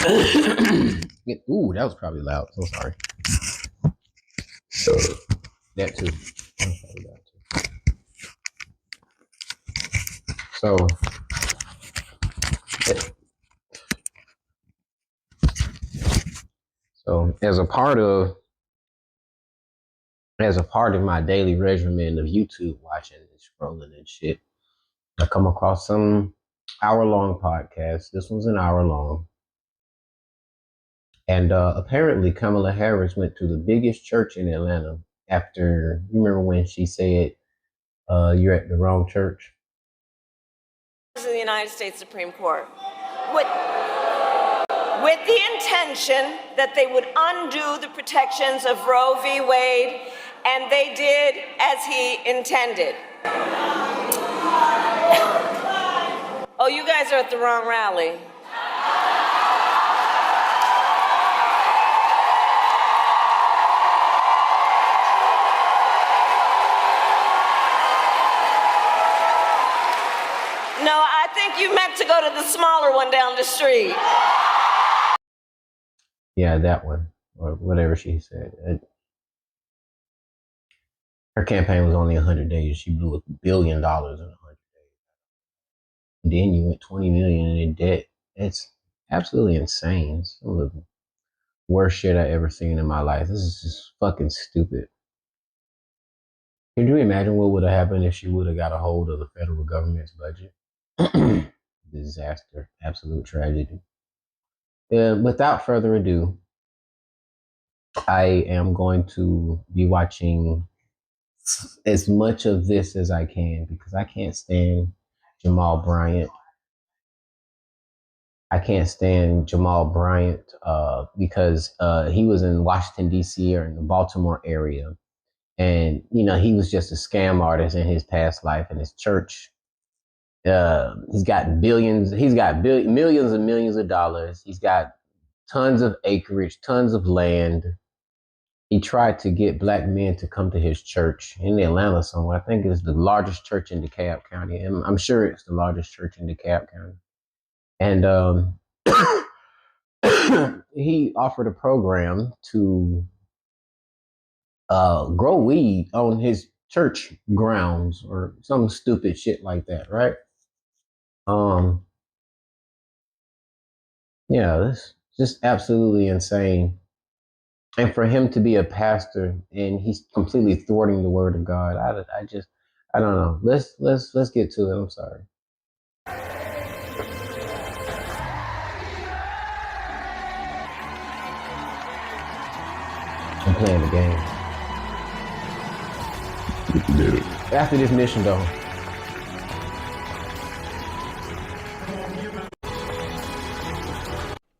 Ooh, that was probably loud. I'm sorry. That too. So, so as a part of my daily regimen of YouTube watching and scrolling and shit, I come across some hour-long podcast. This one's an hour long. And apparently Kamala Harris went to the biggest church in Atlanta after, you remember when she said, you're at the wrong church? The United States Supreme Court with the intention that they would undo the protections of Roe v. Wade, and they did as he intended. Oh, you guys are at the wrong rally. No, I think you meant to go to the smaller one down the street. Yeah, that one, or whatever she said. Her campaign was only 100 days. She blew $1 billion in 100 days. Then you went 20 million in debt. It's absolutely insane. Some of the worst shit I ever seen in my life. This is just fucking stupid. Can you imagine what would have happened if she would have got a hold of the federal government's budget? Disaster, absolute tragedy. Without further ado, I am going to be watching as much of this as I can because I can't stand Jamal Bryant. I can't stand Jamal Bryant because he was in Washington, D.C. or in the Baltimore area. And, you know, he was just a scam artist in his past life, and his church. He's got billions. He's got millions and millions of dollars. He's got tons of acreage, tons of land. He tried to get black men to come to his church in Atlanta somewhere. I think it's the largest church in DeKalb County. And I'm sure it's the largest church in DeKalb County. And he offered a program to grow weed on his church grounds or some stupid shit like that, right? Yeah, that's just absolutely insane. And for him to be a pastor and he's completely thwarting the word of God, I don't know. Let's get to it. I'm sorry. I'm playing the game. After this mission, though.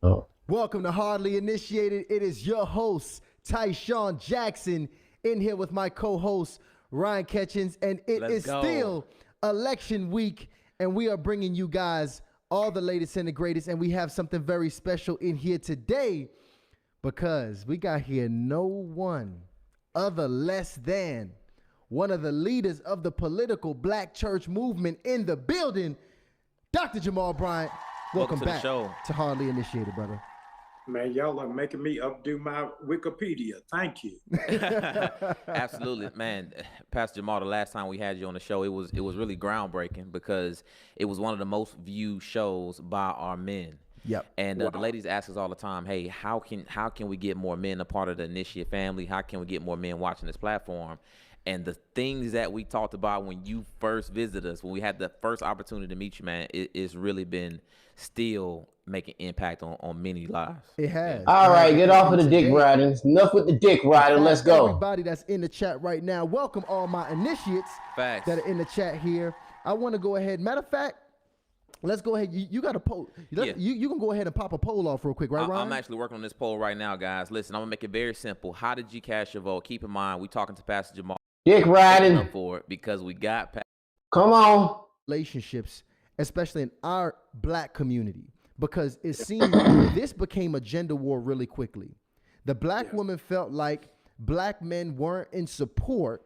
Oh. Welcome to Hardly Initiated. It is your host, Tyshawn Jackson, in here with my co-host, Ryan Ketchens, and Let's go. Still election week, and we are bringing you guys all the latest and the greatest, and we have something very special in here today because we got here no one other less than one of the leaders of the political black church movement in the building, Dr. Jamal Bryant. Welcome back to the show. To Hardly Initiated, brother. Man, y'all are making me updo my Wikipedia. Thank you. Absolutely, man. Pastor Jamal, the last time we had you on the show, it was really groundbreaking because it was one of the most viewed shows by our men. Yep. And the ladies ask us all the time, hey, how can we get more men a part of the Initiate family? How can we get more men watching this platform? And the things that we talked about when you first visited us, when we had the first opportunity to meet you, man, it's really been still making impact on many lives. It has. All right, get off of the dick riding. Enough with the dick riding. Let's go. Everybody that's in the chat right now, welcome all my initiates that are in the chat here. I want to go ahead. Matter of fact, let's go ahead. You got a poll. You can go ahead and pop a poll off real quick, right, Ryan? I'm actually working on this poll right now, guys. Listen, I'm going to make it very simple. How did you cast your vote? Keep in mind, we talking to Pastor Jamal. Dick riding. For it because we got. Come on. Relationships, especially in our black community, because it seems this became a gender war really quickly. The black woman felt like black men weren't in support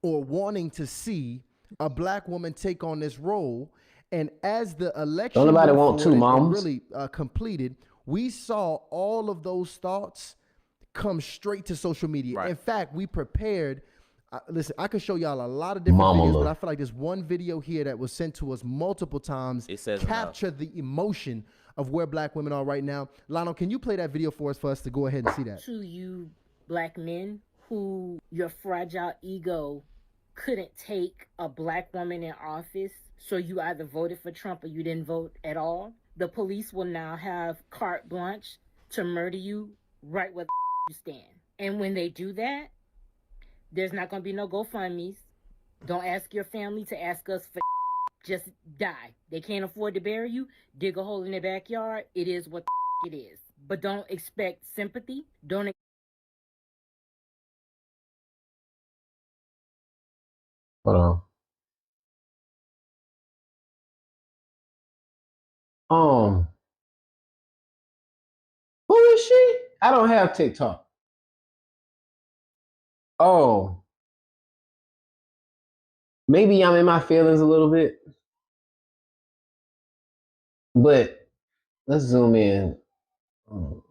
or wanting to see a black woman take on this role. And as the election don't nobody want to, moms. really completed, We saw all of those thoughts come straight to social media. Right. In fact, we prepared. Listen, I could show y'all a lot of different videos, but I feel like there's one video here that was sent to us multiple times. It says capture the emotion of where black women are right now. Lionel, can you play that video for us to go ahead and see that? To you black men who your fragile ego couldn't take a black woman in office, so you either voted for Trump or you didn't vote at all. The police will now have carte blanche to murder you right where you stand. And when they do that, there's not going to be no GoFundMes. Don't ask your family to ask us for just die. They can't afford to bury you. Dig a hole in their backyard. It is what it is. But don't expect sympathy. Don't. Hold on. Who is she? I don't have TikTok. Oh, maybe I'm in my feelings a little bit, but let's zoom in.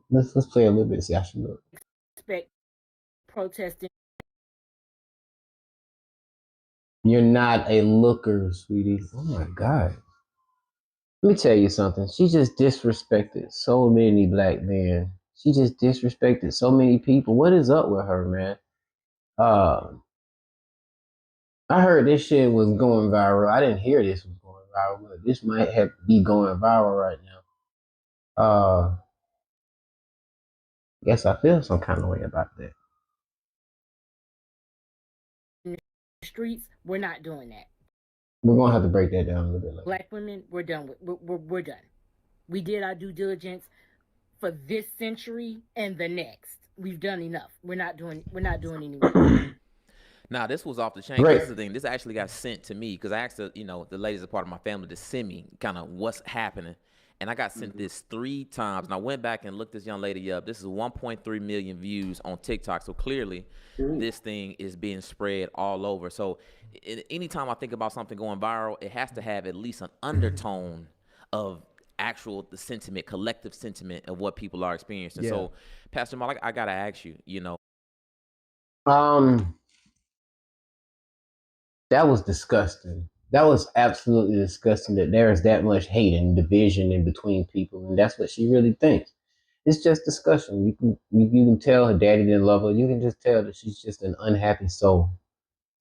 Let's play a little bit. See how she look. Expect protesting. You're not a looker, sweetie. Oh my God. Let me tell you something. She just disrespected so many black men. She just disrespected so many people. What is up with her, man? I heard this shit was going viral. I didn't hear this was going viral, but this might be going viral right now. Guess I feel some kind of way about that. Streets, we're not doing that. We're gonna have to break that down a little bit later. Black women, we're done. We're done. We did our due diligence for this century and the next. We've done enough. We're not doing any more. Now, this was off the chain. This is the thing. This actually got sent to me because I asked the ladies, a part of my family, to send me kind of what's happening. And I got sent this 3 times. And I went back and looked this young lady up. This is 1.3 million views on TikTok. So clearly, this thing is being spread all over. So anytime I think about something going viral, it has to have at least an undertone of the sentiment, collective sentiment of what people are experiencing. Yeah. So, Pastor Jamal, I got to ask you, that was disgusting. That was absolutely disgusting that there is that much hate and division in between people, and that's what she really thinks. It's just discussion. You can tell her daddy didn't love her. You can just tell that she's just an unhappy soul.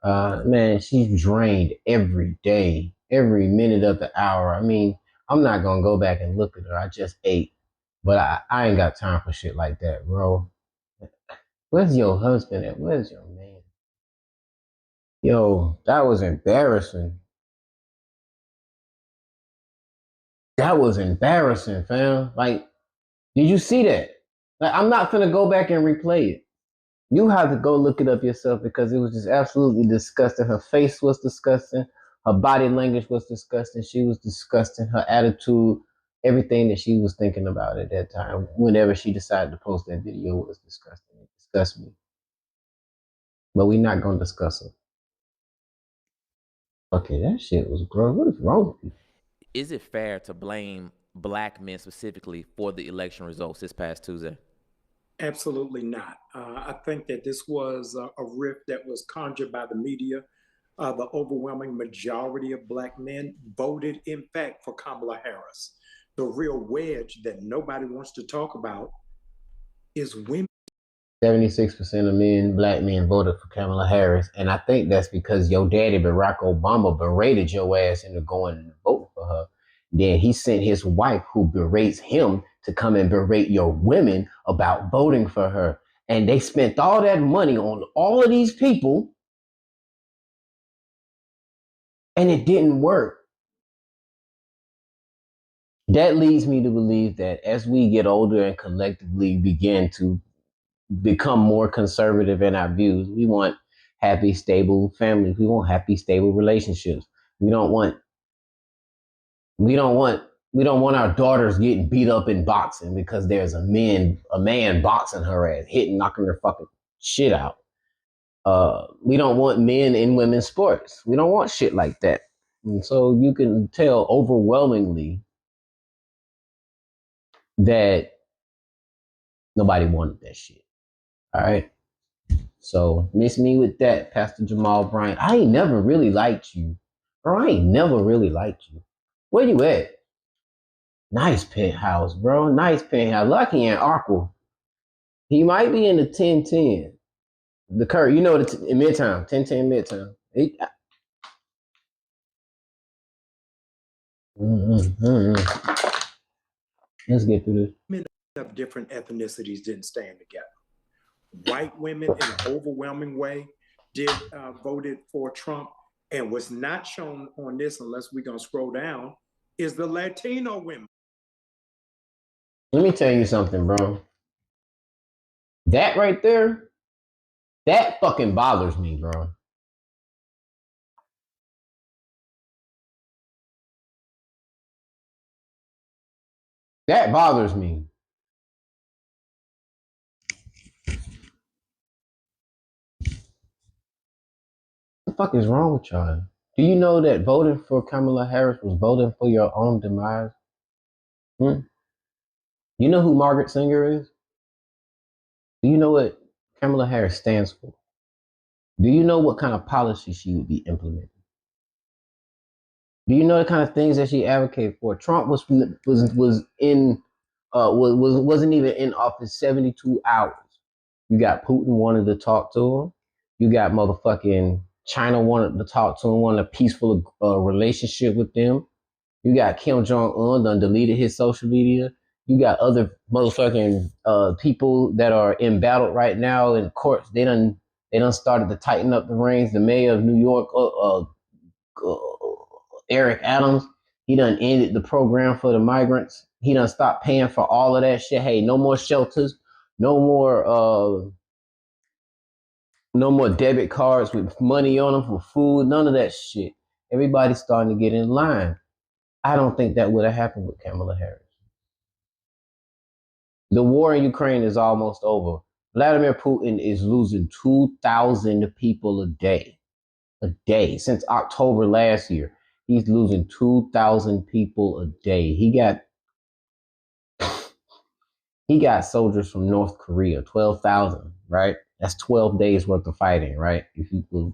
Man, she's drained every day, every minute of the hour. I mean, I'm not gonna go back and look at her. I just ate, but I ain't got time for shit like that, bro. Where's your husband at? Where's your man? Yo, that was embarrassing. That was embarrassing, fam. Like, did you see that? Like, I'm not gonna go back and replay it. You have to go look it up yourself because it was just absolutely disgusting. Her face was disgusting. Her body language was disgusting. She was disgusting. Her attitude, everything that she was thinking about at that time, whenever she decided to post that video, was disgusting. It disgusted me. But we're not gonna discuss it. Okay, that shit was gross. What is wrong with you? Is it fair to blame black men specifically for the election results this past Tuesday? Absolutely not. I think that this was a rift that was conjured by the media. The overwhelming majority of black men voted, in fact, for Kamala Harris. The real wedge that nobody wants to talk about is women. 76% of black men voted for Kamala Harris. And I think that's because your daddy, Barack Obama, berated your ass into going and voting for her. Then he sent his wife, who berates him, to come and berate your women about voting for her. And they spent all that money on all of these people, and it didn't work. That leads me to believe that as we get older and collectively begin to become more conservative in our views, we want happy, stable families. We want happy, stable relationships. We don't want our daughters getting beat up in boxing because there's a man boxing her ass, knocking her fucking shit out. We don't want men in women's sports. We don't want shit like that. And so you can tell overwhelmingly that Nobody wanted that shit. All right. So miss me with that, Pastor Jamal Bryant. I ain't never really liked you. Bro, I ain't never really liked you. Where you at? Nice penthouse, bro. Nice penthouse. Lucky and Aqua. He might be in the 1010. The Kurt, you know, in Midtown, 1010 Midtown. Let's get through this. Men of different ethnicities didn't stand together. White women, in an overwhelming way, voted for Trump, and what's not shown on this, unless we're gonna scroll down, is the Latino women. Let me tell you something, bro. That right there, that fucking bothers me, bro. That bothers me. What the fuck is wrong with y'all? Do you know that voting for Kamala Harris was voting for your own demise? You know who Margaret Sanger is? Do you know what Kamala Harris stands for? Do you know what kind of policy she would be implementing? Do you know the kind of things that she advocated for? Trump wasn't even in office 72 hours. You got Putin wanted to talk to him. You got motherfucking China wanted to talk to him, wanted a peaceful relationship with them. You got Kim Jong Un done deleted his social media. You got other motherfucking people that are in battle right now in courts. They done started to tighten up the reins. The mayor of New York, Eric Adams, he done ended the program for the migrants. He done stopped paying for all of that shit. Hey, no more shelters, no more debit cards with money on them for food, none of that shit. Everybody's starting to get in line. I don't think that would have happened with Kamala Harris. The war in Ukraine is almost over. Vladimir Putin is losing 2,000 people a day. A day. Since October last year, he's losing 2,000 people a day. He got soldiers from North Korea, 12,000, right? That's 12 days worth of fighting, right?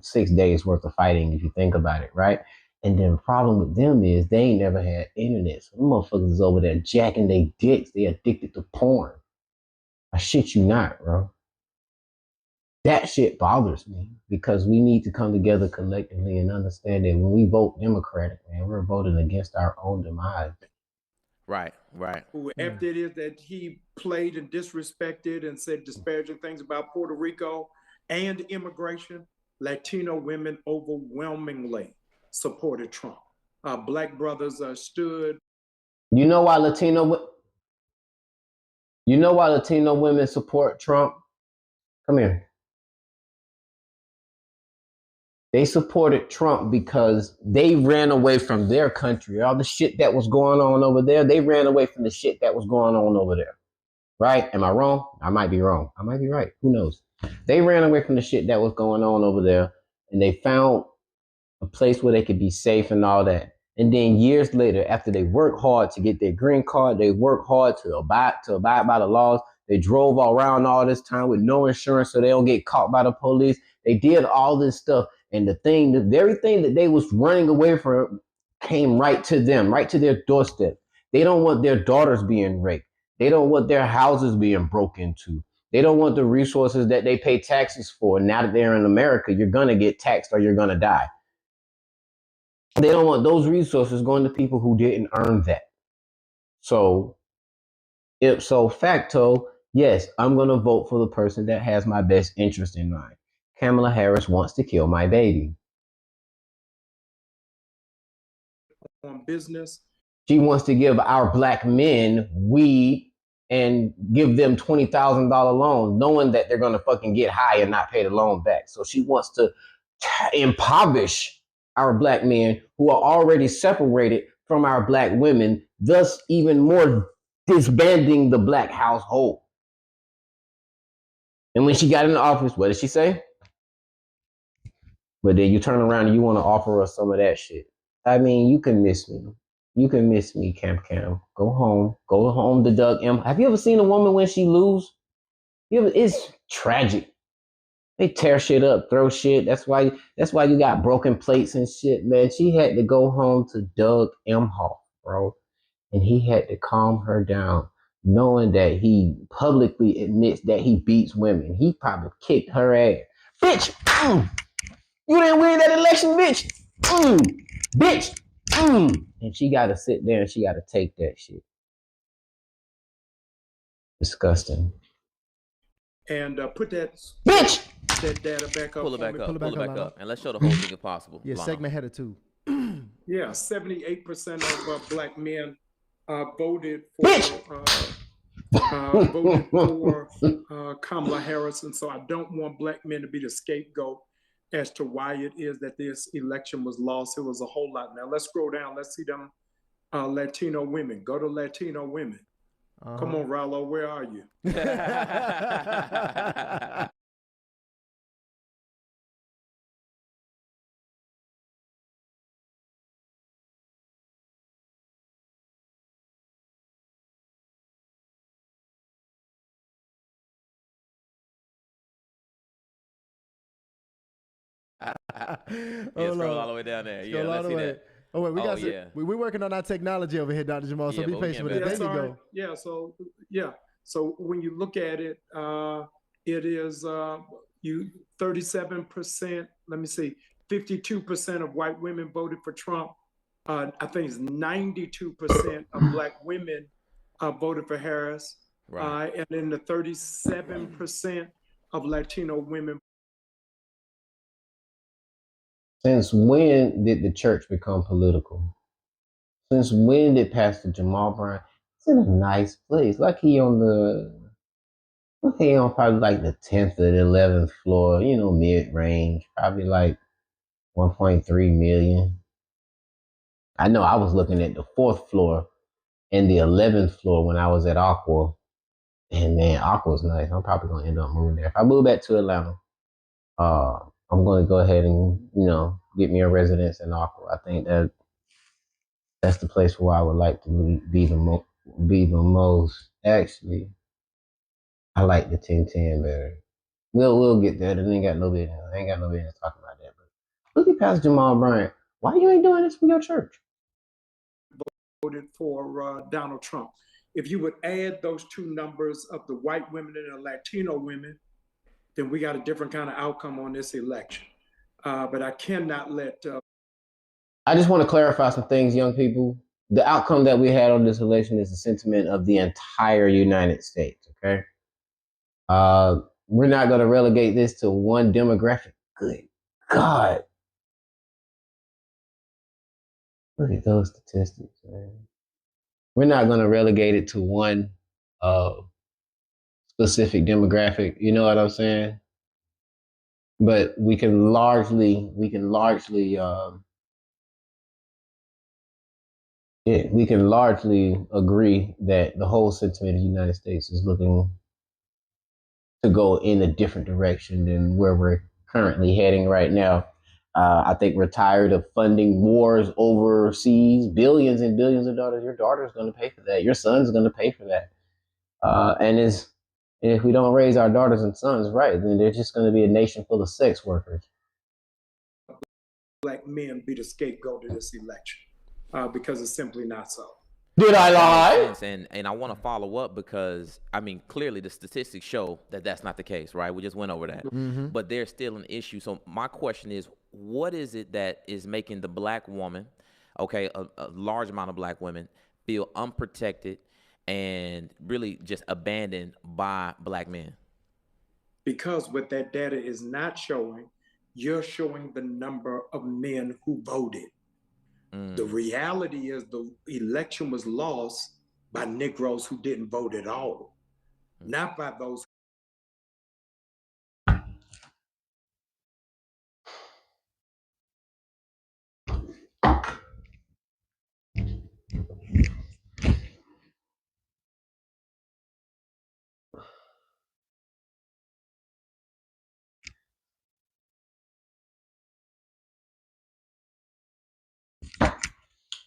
6 days worth of fighting, if you think about it, right? And then the problem with them is they ain't never had internet. So them motherfuckers is over there jacking their dicks. They addicted to porn. I shit you not, bro. That shit bothers me because we need to come together collectively and understand that when we vote Democratic, man, we're voting against our own demise. Right. Whoever it is that he played and disrespected and said disparaging things about Puerto Rico and immigration, Latino women overwhelmingly supported Trump. Black brothers stood. You know why Latino women support Trump? Come here. They supported Trump because they ran away from their country. All the shit that was going on over there, they ran away from the shit that was going on over there. Right? Am I wrong? I might be wrong. I might be right. Who knows? They ran away from the shit that was going on over there and they found a place where they could be safe and all that. And then years later, after they worked hard to get their green card, they worked hard to abide by the laws. They drove around all this time with no insurance so they don't get caught by the police. They did all this stuff. And the very thing that they was running away from came right to them, right to their doorstep. They don't want their daughters being raped. They don't want their houses being broken into. They don't want the resources that they pay taxes for. Now that they're in America, you're going to get taxed or you're going to die. They don't want those resources going to people who didn't earn that. So, ipso facto, yes, I'm going to vote for the person that has my best interest in mind. Kamala Harris wants to kill my baby. On business. She wants to give our black men weed and give them $20,000 loans, knowing that they're going to fucking get high and not pay the loan back. So she wants to impoverish our black men who are already separated from our black women, thus even more disbanding the black household. And when she got in the office, what did she say? But then you turn around and you want to offer us some of that shit. I mean, you can miss me. You can miss me, Camp Cam. Go home to Doug M. Have you ever seen a woman when she lose? It's tragic. They tear shit up, throw shit. That's why you got broken plates and shit, man. She had to go home to Doug Emhoff, bro. And he had to calm her down, knowing that he publicly admits that he beats women. He probably kicked her ass. Bitch! You didn't win that election, bitch! Bitch! And she gotta sit there and she gotta take that shit. Disgusting. And put that Bitch! data back up. Pull it back up. Pull it back up. And let's show the whole thing if possible. Yeah, Lionel. segment header 2. Yeah, 78% of black men voted for Kamala Harris, and so I don't want black men to be the scapegoat as to why it is that this election was lost. It was a whole lot. Now let's scroll down. Let's see them Latino women. Go to Latino women. Come on, Rollo, where are you? Scroll all the way down there. Yeah, let's see that. Oh wait, we're working on our technology over here, Dr. Jamal. So be patient with us. There you go. Yeah. So when you look at it, it is 37%. Let me see, 52% of white women voted for Trump. I think it's 92% of black women voted for Harris, and then the 37% of Latino women. Since when did the church become political? Since when did Pastor Jamal Bryant? It's in a nice place. Like he on probably like the 10th or the 11th floor, mid range, probably like 1.3 million. I know I was looking at the 4th floor and the 11th floor when I was at Aqua. And man, Aqua's nice. I'm probably gonna end up moving there. If I move back to Atlanta, I'm gonna go ahead and, get me a residence in Aqua. I think that's the place where I would like to be the most. Actually, I like the 1010 better. We'll get there. I ain't got no business talking about that. But look at Pastor Jamal Bryant. Why you ain't doing this for your church? Voted for Donald Trump. If you would add those two numbers of the white women and the Latino women, then we got a different kind of outcome on this election. But I cannot let. I just want to clarify some things, young people. The outcome that we had on this election is the sentiment of the entire United States. Okay. We're not going to relegate this to one demographic. Good God. Look at those statistics, man. We're not going to relegate it to one specific demographic. You know what I'm saying? But we can largely agree that the whole sentiment of the United States is looking to go in a different direction than where we're currently heading right now. I think we're tired of funding wars overseas, billions and billions of dollars. Your daughter's going to pay for that. Your son's going to pay for that. And if we don't raise our daughters and sons right, then they're just going to be a nation full of sex workers. Black men be the scapegoat of this election because it's simply not so. Did I lie? And I want to follow up because, clearly the statistics show that that's not the case, right? We just went over that. Mm-hmm. But there's still an issue. So my question is, what is it that is making the black woman, a large amount of black women, feel unprotected and really just abandoned by black men? Because what that data is not showing, you're showing the number of men who voted. The reality is the election was lost by Negroes who didn't vote at all, not by those.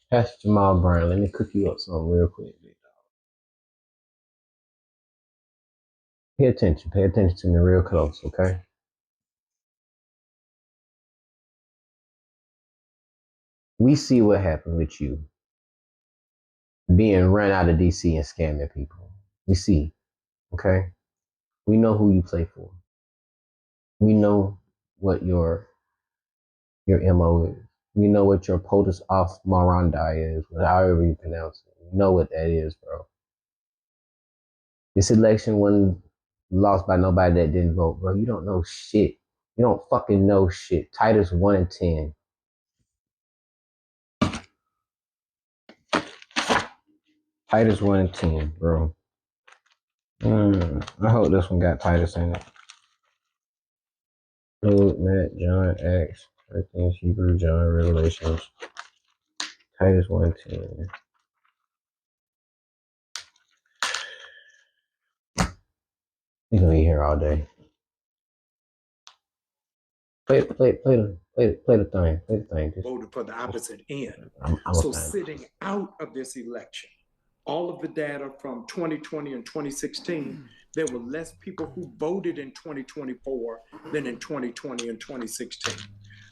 Pastor Jamal Bryant, let me cook you up something real quick. Pay attention. Pay attention to me real close, okay? We see what happened with you being run out of DC and scamming people. We see, okay? We know who you play for. We know what your MO is. We know what your POTUS off Marandi is, however you pronounce it. We know what that is, bro. This election wasn't lost by nobody that didn't vote, bro. You don't know shit. You don't fucking know shit. Titus 1 and 10. Titus 1 and 10, bro. I hope this one got Titus in it. Luke, Matt, John, Acts, Corinthians, Hebrew, John, Revelations. Titus 1 and 10. You're gonna be here all day. Play the thing. Voted for the opposite end. I'm so sitting out of this election, all of the data from 2020 and 2016, there were less people who voted in 2024 than in 2020 and 2016.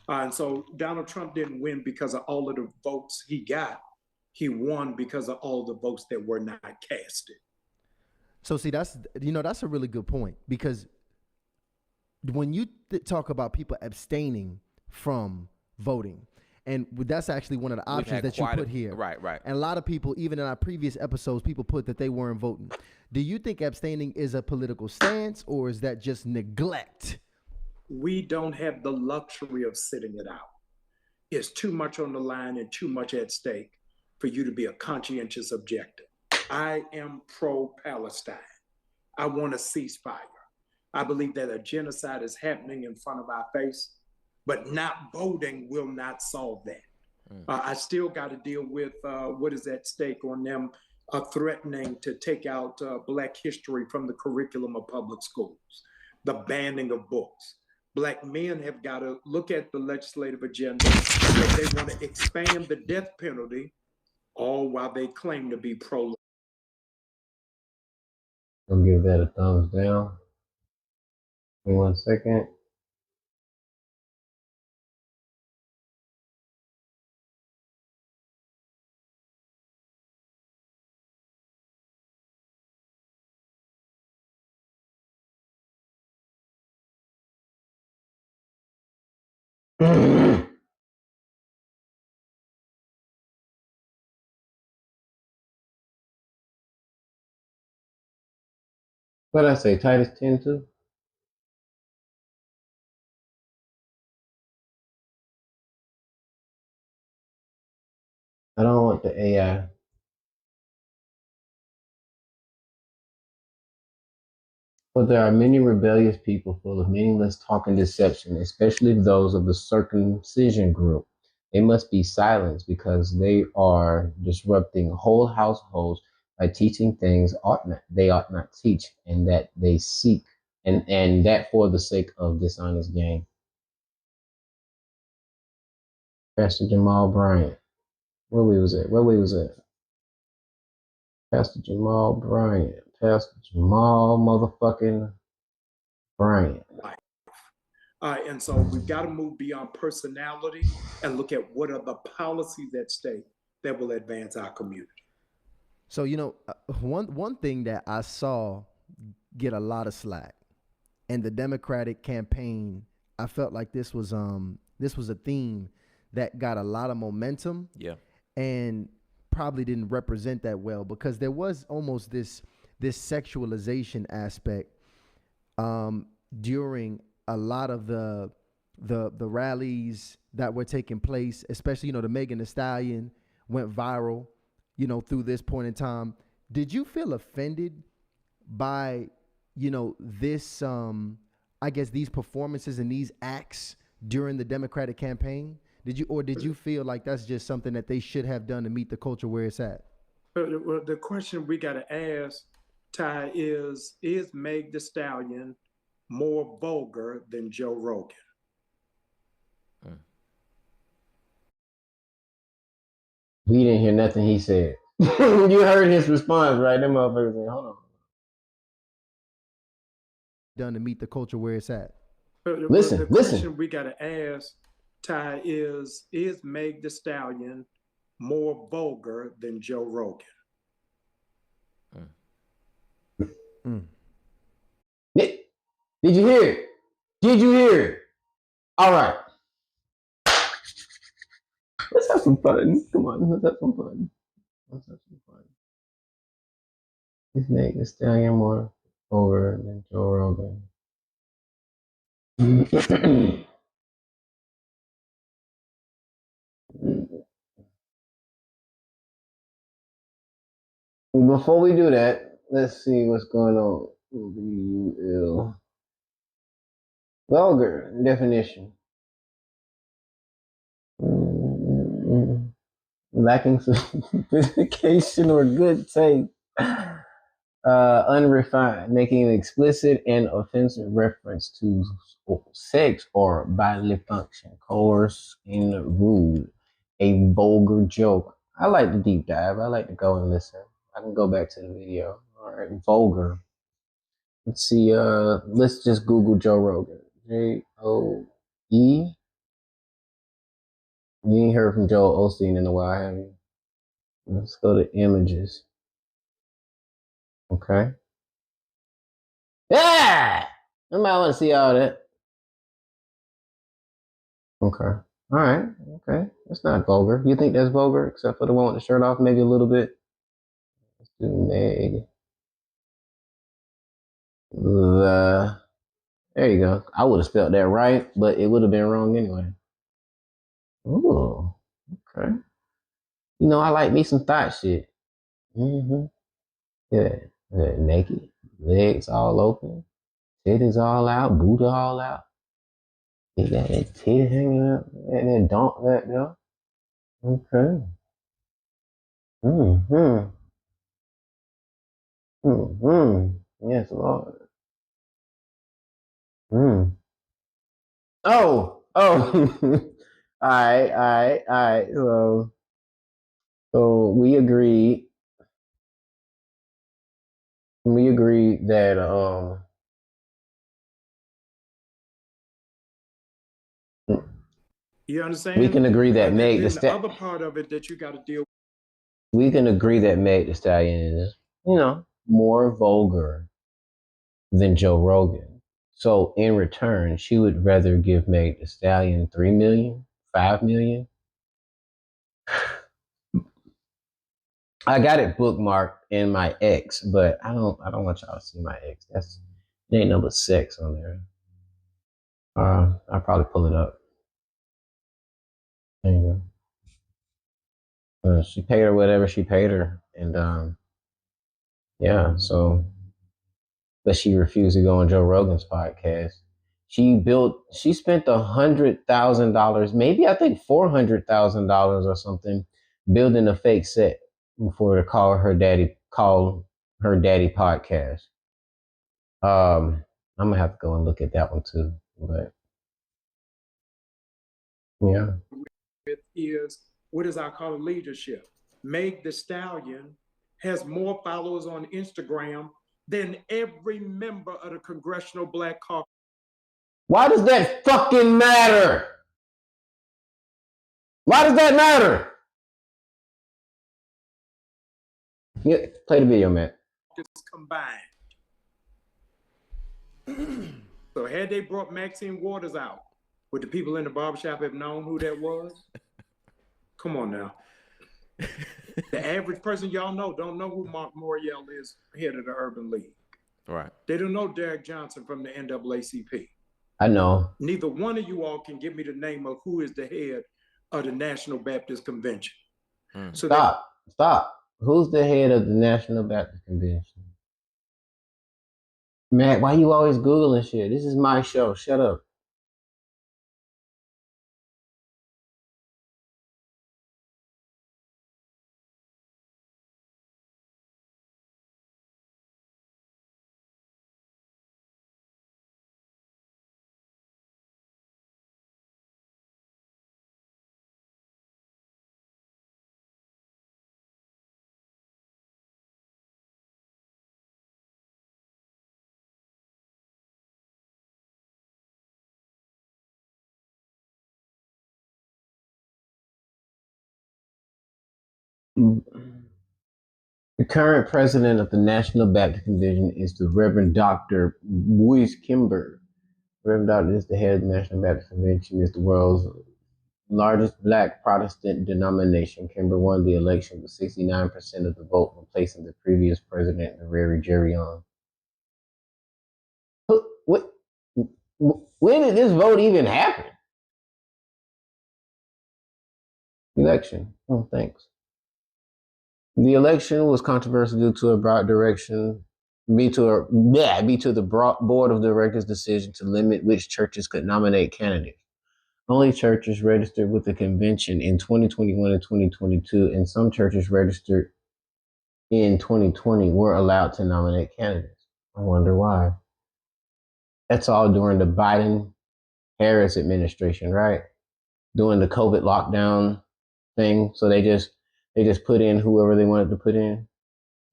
And so Donald Trump didn't win because of all of the votes he got. He won because of all the votes that were not casted. So see, that's a really good point, because when you talk about people abstaining from voting, and that's actually one of the options that you put here. Right. And a lot of people, even in our previous episodes, people put that they weren't voting. Do you think abstaining is a political stance, or is that just neglect? We don't have the luxury of sitting it out. It's too much on the line and too much at stake for you to be a conscientious objector. I am pro-Palestine. I want a ceasefire. I believe that a genocide is happening in front of our face, but not voting will not solve that. I still got to deal with what is at stake on them threatening to take out Black history from the curriculum of public schools, the banning of books. Black men have got to look at the legislative agenda that they want to expand the death penalty, all while they claim to be pro-life. I'm gonna give that a thumbs down. Give me 1 second. What did I say? Titus 10 too? I don't want the AI. But there are many rebellious people full of meaningless talk and deception, especially those of the circumcision group. They must be silenced because they are disrupting whole households by teaching things they ought not teach, and that they seek, and that for the sake of dishonest gain. Pastor Jamal Bryant. Where we was at? Pastor Jamal Bryant. Pastor Jamal motherfucking Bryant. And so we've got to move beyond personality and look at what are the policies at stake that will advance our community. So, one thing that I saw get a lot of slack in the Democratic campaign, I felt like this was a theme that got a lot of momentum. Yeah. And probably didn't represent that well, because there was almost this sexualization aspect during a lot of the rallies that were taking place, especially, the Megan Thee Stallion went viral, through this point in time. Did you feel offended by, this, I guess, these performances and these acts during the Democratic campaign? Did you feel like that's just something that they should have done to meet the culture where it's at? Well, the question we got to ask, Ty, is Meg Thee Stallion more vulgar than Joe Rogan? We didn't hear nothing he said. You heard his response, right? Them motherfuckers said, hold on. done to meet the culture where it's at? But the Listen. question we got to ask, Ty, is Meg the Stallion more vulgar than Joe Rogan? Did you hear it? Did you hear it? All right. Let's have some fun. Come on, let's have some fun. Let's have some fun. Is Meg the Stallion more over than Joe Rogan? Before we do that, let's see what's going on. Vulgar definition. Lacking sophistication or good taste. Unrefined, making an explicit and offensive reference to sex or bodily function, coarse and rude, a vulgar joke. I like to deep dive. I like to go and listen. I can go back to the video. All right, vulgar. Let's see. Let's just Google Joe Rogan. Joe. You ain't heard from Joel Osteen in a while, have you? Let's go to images. Okay. Yeah! I might want to see all that. Okay. All right. Okay. That's not vulgar. You think that's vulgar, except for the one with the shirt off, maybe a little bit? Let's do Meg. There you go. I would have spelled that right, but it would have been wrong anyway. Ooh. Okay. You know, I like me some thought shit. Mm-hmm. Yeah. Naked. Legs all open. Titties all out. Booty all out. You got that titty hanging out. That donk back there. Okay. Mm-hmm. Mm-hmm. Yes, Lord. Mm. Oh. all right. So we agreed. We agreed that You we understand? can agree that Meg the Then the other Stallion. part of it that you got to deal with. We can agree that Meg the Stallion is, more vulgar than Joe Rogan. So in return, she would rather give Meg the Stallion 3 million, 5 million. I got it bookmarked in my X, but I don't want y'all to see my X. It ain't number 6 on there. I'll probably pull it up. There you go. She paid her whatever she paid her, and yeah. So, but she refused to go on Joe Rogan's podcast. She spent $100,000, maybe I think $400,000 or something, building a fake set for to call her daddy podcast. I'm gonna have to go and look at that one too. But yeah, Is what is I call leadership. Meg the Stallion has more followers on Instagram than every member of the Congressional Black Caucus. why does that fucking matter? Why does that matter? Yeah, play the video, man. Combined. So had they brought Maxine Waters out, would the people in the barbershop have known who that was? Come on now. The average person y'all don't know who Mark Morial is, head of the Urban League. Right. They don't know Derek Johnson from the NAACP. I know. Neither one of you all can give me the name of who is the head of the National Baptist Convention. So Stop. Who's the head of the National Baptist Convention? Matt, why you always Googling shit? This is my show. Shut up. The current president of the National Baptist Convention is the Reverend Dr. Boyce Kimber. Reverend Dr. is the head of the National Baptist Convention, is the world's largest black Protestant denomination. Kimber won the election with 69% of the vote, replacing the previous president, Larry Jerion. What? When did this vote even happen? Election. Oh, thanks. The election was controversial due to a broad direction, be to the board of directors' decision to limit which churches could nominate candidates. Only churches registered with the convention in 2021 and 2022, and some churches registered in 2020 were allowed to nominate candidates. I wonder why. That's all during the Biden-Harris administration, right? During the COVID lockdown thing, so they just put in whoever they wanted to put in.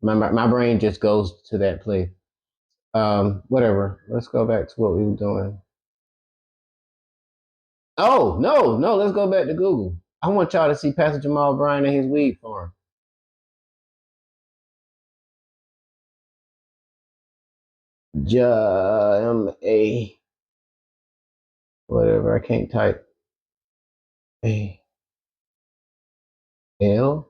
My brain just goes to that place. Whatever. Let's go back to what we were doing. Oh, no, let's go back to Google. I want y'all to see Pastor Jamal Bryant and his weed farm. J-M-A, whatever, I can't type. A-L-R-Y-A-N-T.